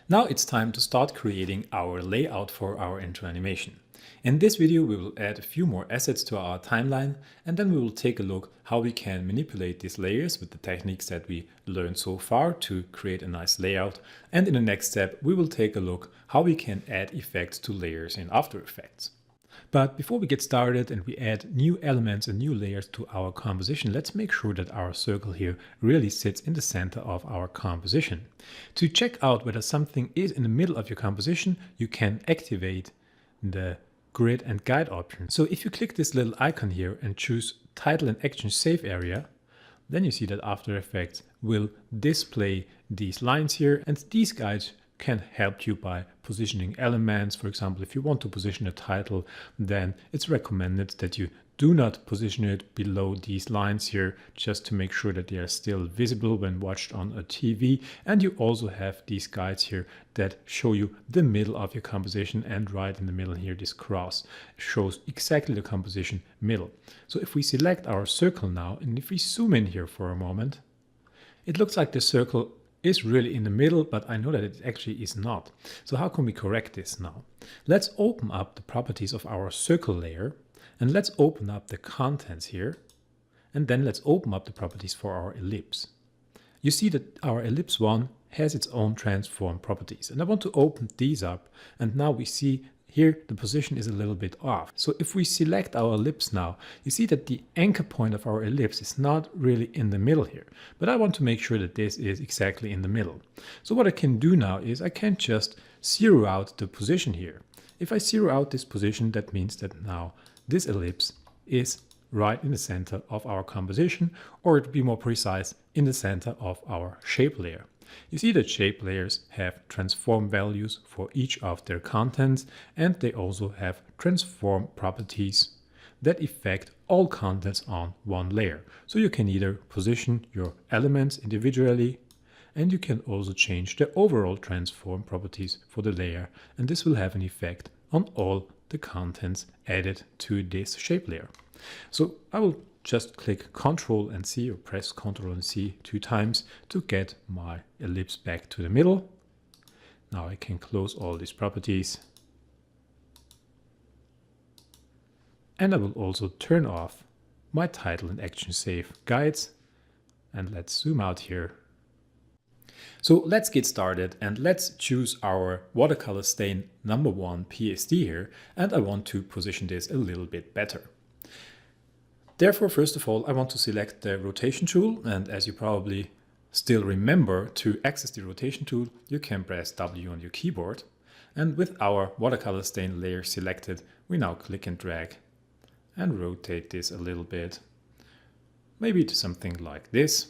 Now it's time to start creating our layout for our intro animation. In this video we will add a few more assets to our timeline, and then we will take a look how we can manipulate these layers with the techniques that we learned so far to create a nice layout. And in the next step we will take a look how we can add effects to layers in After Effects. But before we get started and we add new elements and new layers to our composition, let's make sure that our circle here really sits in the center of our composition. To check out whether something is in the middle of your composition, you can activate the grid and guide option. So if you click this little icon here and choose title and action save area, then you see that After Effects will display these lines here, and these guides can help you by positioning elements. For example, if you want to position a title, then it's recommended that you do not position it below these lines here, just to make sure that they are still visible when watched on a TV. And you also have these guides here that show you the middle of your composition, and right in the middle here, this cross shows exactly the composition middle. So if we select our circle now, and if we zoom in here for a moment, it looks like the circle is really in the middle, but I know that it actually is not. So how can we correct this now? Let's open up the properties of our circle layer, and let's open up the contents here, and then let's open up the properties for our ellipse. You see that our ellipse 1 has its own transform properties, and I want to open these up, and now we see here the position is a little bit off. So if we select our ellipse now, you see that the anchor point of our ellipse is not really in the middle here. But I want to make sure that this is exactly in the middle. So what I can do now is I can just zero out the position here. If I zero out this position, that means that now this ellipse is right in the center of our composition, or to be more precise, in the center of our shape layer. You see that shape layers have transform values for each of their contents, and they also have transform properties that affect all contents on one layer. So you can either position your elements individually, and you can also change the overall transform properties for the layer, and this will have an effect on all the contents added to this shape layer. So I will just click Ctrl and C, or press Ctrl and C 2 times to get my ellipse back to the middle. Now I can close all these properties. And I will also turn off my title and action save guides. And let's zoom out here. So let's get started, and let's choose our watercolor stain number 1 PSD here. And I want to position this a little bit better. Therefore, first of all, I want to select the rotation tool, and as you probably still remember, to access the rotation tool, you can press W on your keyboard. And with our watercolor stain layer selected, we now click and drag and rotate this a little bit, maybe to something like this.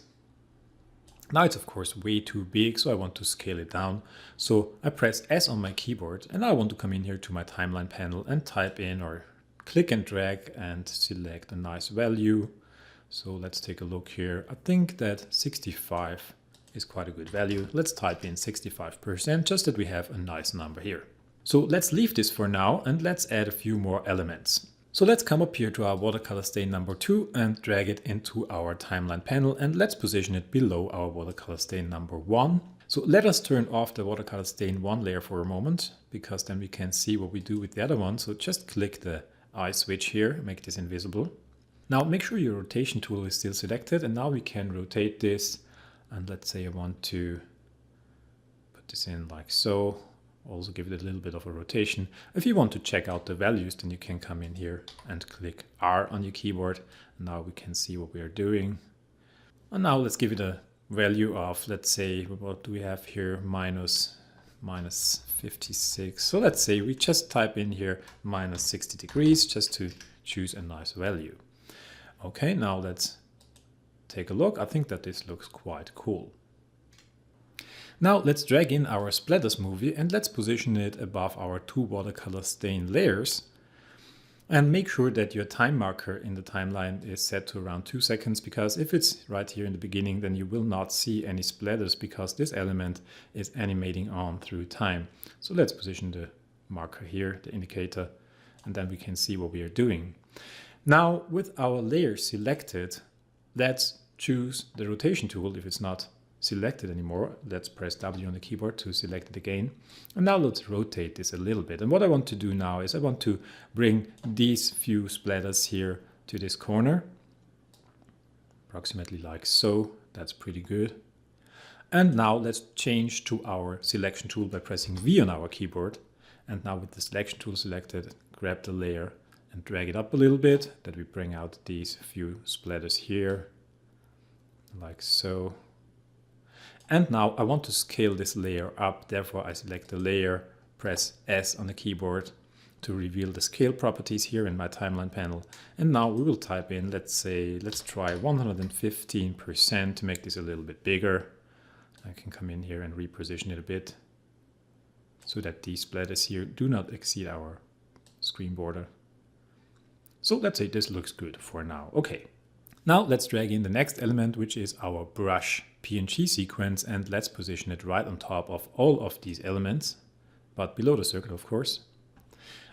Now it's of course way too big, so I want to scale it down. So I press S on my keyboard, and I want to come in here to my timeline panel and type in, or click and drag and select a nice value. So let's take a look here. I think that 65 is quite a good value. Let's type in 65%, just that we have a nice number here. So let's leave this for now, and let's add a few more elements. So let's come up here to our watercolor stain number 2 and drag it into our timeline panel, and let's position it below our watercolor stain number 1. So let us turn off the watercolor stain 1 layer for a moment, because then we can see what we do with the other one. So just click the eye switch here, make this invisible. Now make sure your rotation tool is still selected, and now we can rotate this, and let's say I want to put this in like so. Also give it a little bit of a rotation. If you want to check out the values, then you can come in here and click R on your keyboard. Now we can see what we are doing. And now let's give it a value of, let's say, what do we have here? Minus 56. So let's say we just type in here minus 60 degrees just to choose a nice value. Okay, now let's take a look. I think that this looks quite cool. Now let's drag in our splatters movie, and let's position it above our 2 watercolor stain layers. And make sure that your time marker in the timeline is set to around 2 seconds, because if it's right here in the beginning, then you will not see any splatters, because this element is animating on through time. So let's position the marker here, the indicator, and then we can see what we are doing. Now with our layer selected, let's choose the rotation tool if it's not selected anymore. Let's press W on the keyboard to select it again. And now let's rotate this a little bit. And what I want to do now is I want to bring these few splatters here to this corner, approximately like so. That's pretty good. And now let's change to our selection tool by pressing V on our keyboard. And now with the selection tool selected, grab the layer and drag it up a little bit, that we bring out these few splatters here, like so. And now I want to scale this layer up, therefore I select the layer, press S on the keyboard to reveal the scale properties here in my timeline panel. And now we will type in, let's try 115% to make this a little bit bigger. I can come in here and reposition it a bit so that these splatters here do not exceed our screen border. So let's say this looks good for now. Okay. Now let's drag in the next element, which is our brush PNG sequence, and let's position it right on top of all of these elements, but below the circle, of course.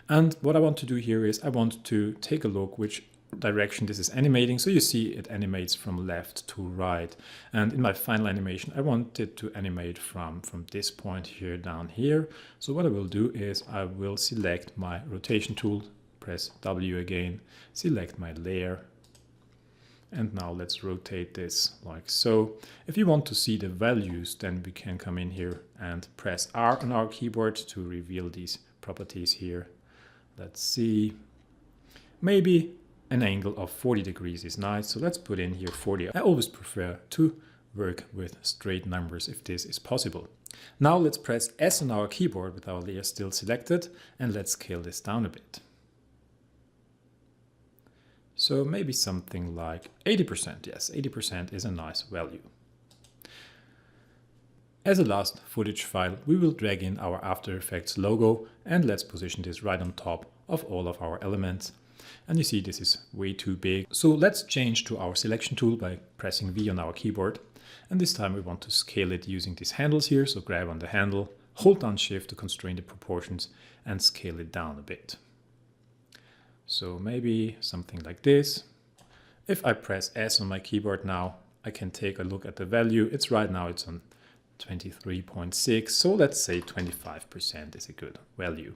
And what I want to do here is I want to take a look which direction this is animating. So you see it animates from left to right. And in my final animation, I want it to animate from this point here down here. So what I will do is I will select my rotation tool, press W again, select my layer. And now let's rotate this like so. If you want to see the values, then we can come in here and press R on our keyboard to reveal these properties here. Let's see, maybe an angle of 40 degrees is nice. So let's put in here 40. I always prefer to work with straight numbers if this is possible. Now let's press S on our keyboard with our layer still selected, and let's scale this down a bit. So maybe something like 80%. Yes, 80% is a nice value. As a last footage file, we will drag in our After Effects logo, and let's position this right on top of all of our elements. And you see this is way too big. So let's change to our selection tool by pressing V on our keyboard. And this time we want to scale it using these handles here. So grab on the handle, hold down Shift to constrain the proportions and scale it down a bit. So maybe something like this. If I press S on my keyboard now, I can take a look at the value. It's right now, it's on 23.6. So let's say 25% is a good value.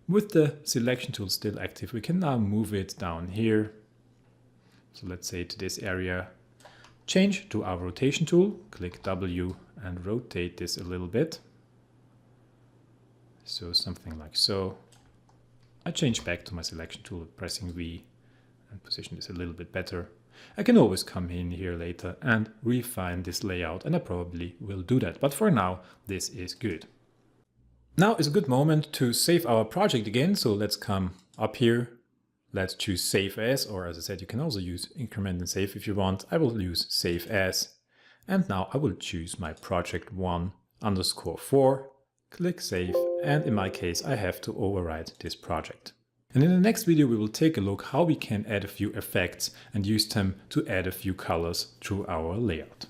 With the selection tool still active, we can now move it down here. So let's say to this area, change to our rotation tool, click W and rotate this a little bit. So something like so. I change back to my selection tool, pressing V, and position this a little bit better. I can always come in here later and refine this layout, and I probably will do that. But for now, this is good. Now is a good moment to save our project again. So let's come up here. Let's choose Save As, or as I said, you can also use Increment and Save if you want. I will use Save As. And now I will choose my project 1_4, click Save, and in my case, I have to overwrite this project. And in the next video, we will take a look how we can add a few effects and use them to add a few colors to our layout.